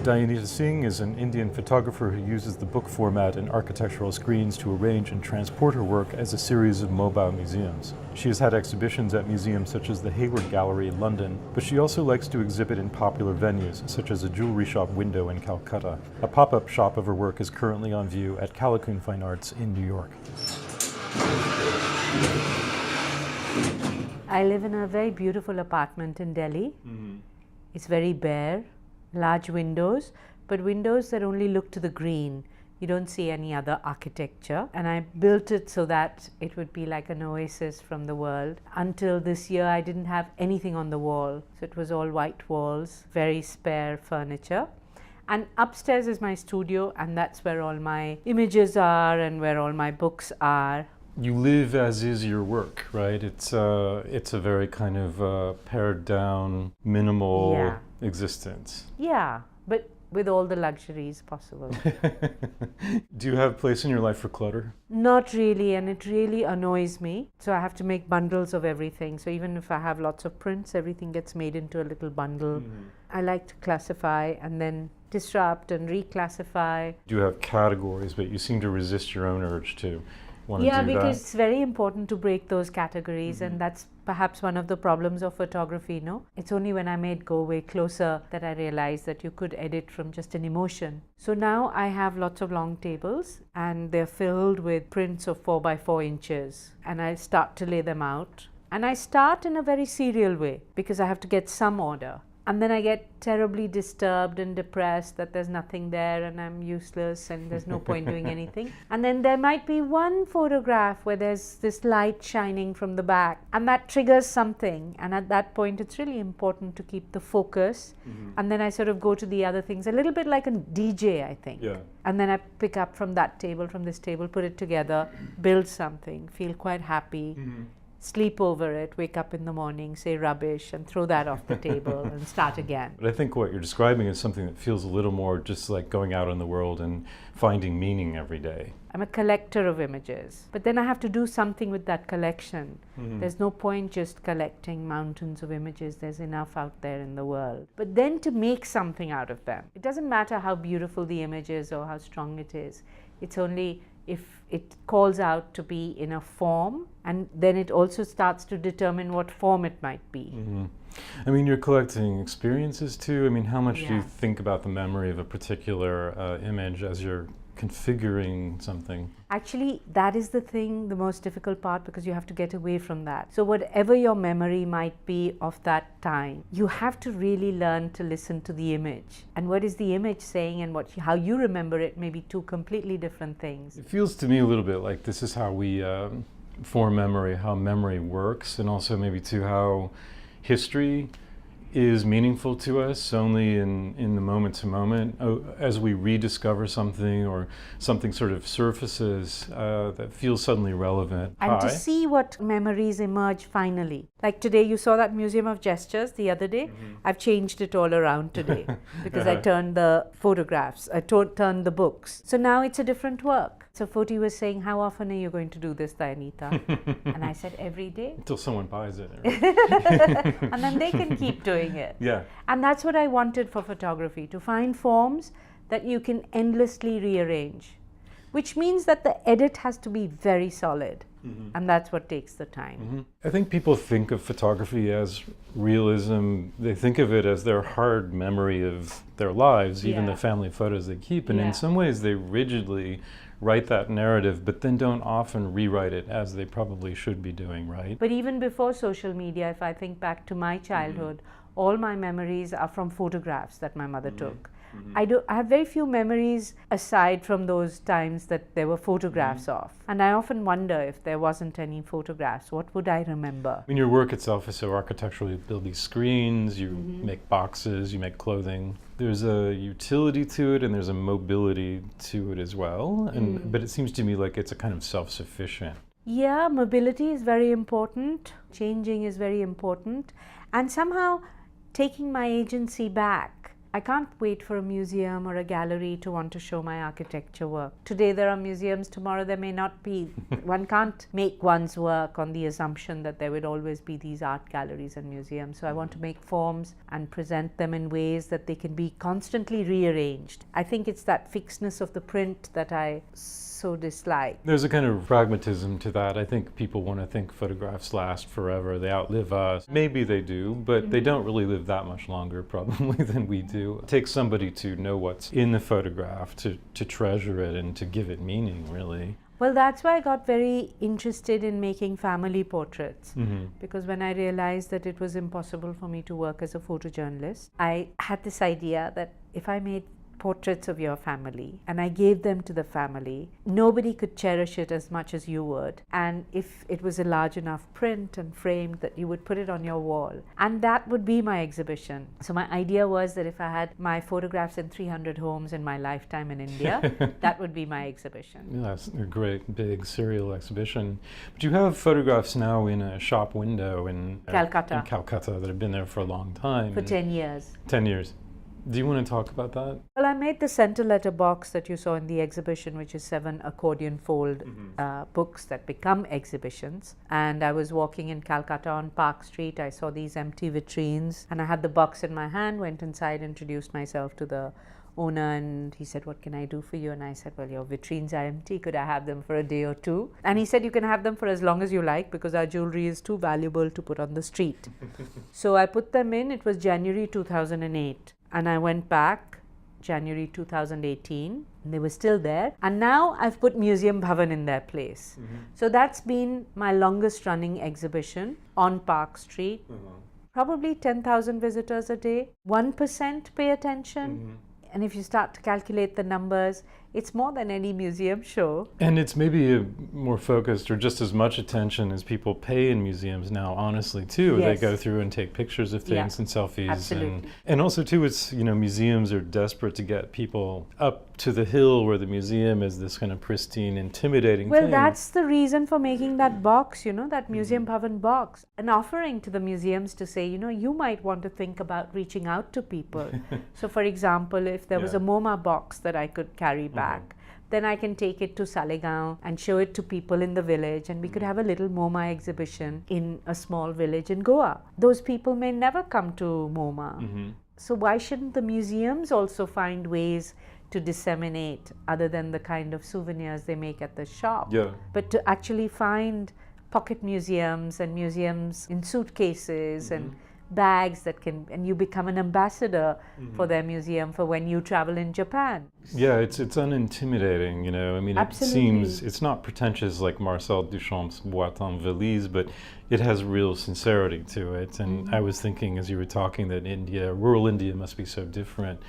Dayanita Singh is an Indian photographer who uses the book format and architectural screens to arrange and transport her work as a series of mobile museums. She has had exhibitions at museums such as the Hayward Gallery in London, but she also likes to exhibit in popular venues, such as a jewelry shop window in Calcutta. A pop-up shop of her work is currently on view at Callicoon Fine Arts in New York. I live in a very beautiful apartment in Delhi. It's very bare, large windows, but windows that only look to the green. You don't see any other architecture. And I built it so that it would be like an oasis from the world. Until this year, I didn't have anything on the wall. So it was all white walls, very spare furniture. And upstairs is my studio, and that's where all my images are and where all my books are. You live as is your work, right? It's a very kind of pared down, minimal existence. Yeah, but with all the luxuries possible. Do you have a place in your life for clutter? Not really, and it really annoys me. So I have to make bundles of everything. So even if I have lots of prints, everything gets made into a little bundle. I like to classify and then disrupt and reclassify. You have categories, but you seem to resist your own urge to want to do that. Yeah, because it's very important to break those categories, and that's perhaps one of the problems of photography, no? It's only when I made Go Way Closer that I realized that you could edit from just an emotion. So now I have lots of long tables, and they're filled with prints of 4 by 4 inches, and I start to lay them out. And I start in a very serial way because I have to get some order. And then I get terribly disturbed and depressed that there's nothing there and I'm useless and there's no point doing anything. And then there might be one photograph where there's this light shining from the back, and that triggers something. And at that point, it's really important to keep the focus. And then I sort of go to the other things, a little bit like a DJ, I think. Yeah. And then I pick up from that table, from this table, put it together, build something, feel quite happy. Sleep over it, wake up in the morning, say rubbish, and throw that off the table and start again. But I think what you're describing is something that feels a little more just like going out in the world and finding meaning every day. I'm a collector of images, but then I have to do something with that collection. There's no point just collecting mountains of images. There's enough out there in the world. But then to make something out of them. It doesn't matter how beautiful the image is or how strong it is. It's only if it calls out to be in a form, and then it also starts to determine what form it might be. I mean, you're collecting experiences too. I mean, how much do you think about the memory of a particular image as you're configuring something? Actually, that is the thing, the most difficult part, because you have to get away from that. So whatever your memory might be of that time, you have to really learn to listen to the image. And what is the image saying and how you remember it may be two completely different things. It feels to me a little bit like this is how we form memory, how memory works, and also maybe too how history is meaningful to us only in the moment to moment. As we rediscover something or something sort of surfaces that feels suddenly relevant. And to see what memories emerge finally. Like today, you saw that Museum of Gestures the other day. I've changed it all around today because I turned the photographs, I turned the books. So now it's a different work. So Foti was saying, how often are you going to do this, Dayanita? And I said, every day. Until someone buys it. And then they can keep doing it. Yeah. And that's what I wanted for photography, to find forms that you can endlessly rearrange, which means that the edit has to be very solid. And that's what takes the time. I think people think of photography as realism. They think of it as their hard memory of their lives, even the family photos they keep. And in some ways, they rigidly write that narrative, but then don't often rewrite it as they probably should be doing, right? But even before social media, if I think back to my childhood, all my memories are from photographs that my mother took. I have very few memories aside from those times that there were photographs of. And I often wonder if there wasn't any photographs, what would I remember? I mean, your work itself is so architectural. You build these screens, you make boxes, you make clothing. There's a utility to it and there's a mobility to it as well. But it seems to me like it's a kind of self-sufficient. Yeah, mobility is very important. Changing is very important. And somehow taking my agency back I can't wait for a museum or a gallery to want to show my architecture work. Today there are museums, tomorrow there may not be. One can't make one's work on the assumption that there would always be these art galleries and museums. So I want to make forms and present them in ways that they can be constantly rearranged. I think it's that fixedness of the print that I so dislike. There's a kind of pragmatism to that. I think people want to think photographs last forever, they outlive us. Maybe they do, but they don't really live that much longer probably than we do. It takes somebody to know what's in the photograph, to treasure it and to give it meaning, really. Well, that's why I got very interested in making family portraits, because when I realized that it was impossible for me to work as a photojournalist, I had this idea that if I made portraits of your family and I gave them to the family, nobody could cherish it as much as you would. And if it was a large enough print and framed, that you would put it on your wall. And that would be my exhibition. So my idea was that if I had my photographs in 300 homes in my lifetime in India, that would be my exhibition. Yeah, that's a great big serial exhibition. But you have photographs now in a shop window in Calcutta. that have been there for a long time. For 10 years. 10 years. Do you want to talk about that? Well, I made the center letter box that you saw in the exhibition, which is 7 accordion fold books that become exhibitions. And I was walking in Calcutta on Park Street. I saw these empty vitrines and I had the box in my hand, went inside, introduced myself to the owner, and he said, "What can I do for you?" And I said, "Well, your vitrines are empty. Could I have them for a day or two?" And he said, "You can have them for as long as you like, because our jewelry is too valuable to put on the street." So I put them in. It was January 2008. And I went back January 2018, and they were still there. And now I've put Museum Bhavan in their place. So that's been my longest running exhibition on Park Street. Probably 10,000 visitors a day. 1% pay attention. And if you start to calculate the numbers, it's more than any museum show. And it's maybe a more focused or just as much attention as people pay in museums now, honestly, too. Yes. They go through and take pictures of things and selfies. Absolutely. And also, too, it's, museums are desperate to get people up to the hill where the museum is this kind of pristine, intimidating Well, thing. that's the reason for making that box, that Museum Bhavan box. An offering to the museums to say, you might want to think about reaching out to people. So, for example, if there was a MoMA box that I could carry back, then I can take it to Salegaon and show it to people in the village, and we could have a little MoMA exhibition in a small village in Goa. Those people may never come to MoMA. So why shouldn't the museums also find ways to disseminate, other than the kind of souvenirs they make at the shop, but to actually find pocket museums and museums in suitcases and bags that can, and you become an ambassador for their museum for when you travel in Japan. Yeah, it's unintimidating, it Absolutely. seems, it's not pretentious like Marcel Duchamp's Boîte en Valise, but it has real sincerity to it. And I was thinking as you were talking that rural India must be so different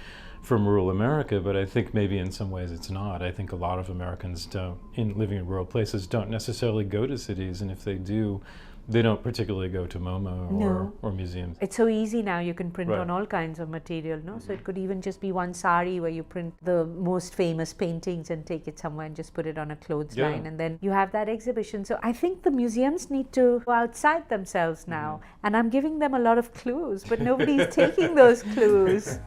from rural America, but I think maybe in some ways it's not. I think a lot of Americans living in rural places don't necessarily go to cities, and if they do, they don't particularly go to MoMA or museums. It's so easy now, you can print Right. on all kinds of material, no? So it could even just be one sari where you print the most famous paintings and take it somewhere and just put it on a clothesline, and then you have that exhibition. So I think the museums need to go outside themselves now, and I'm giving them a lot of clues, but nobody's taking those clues.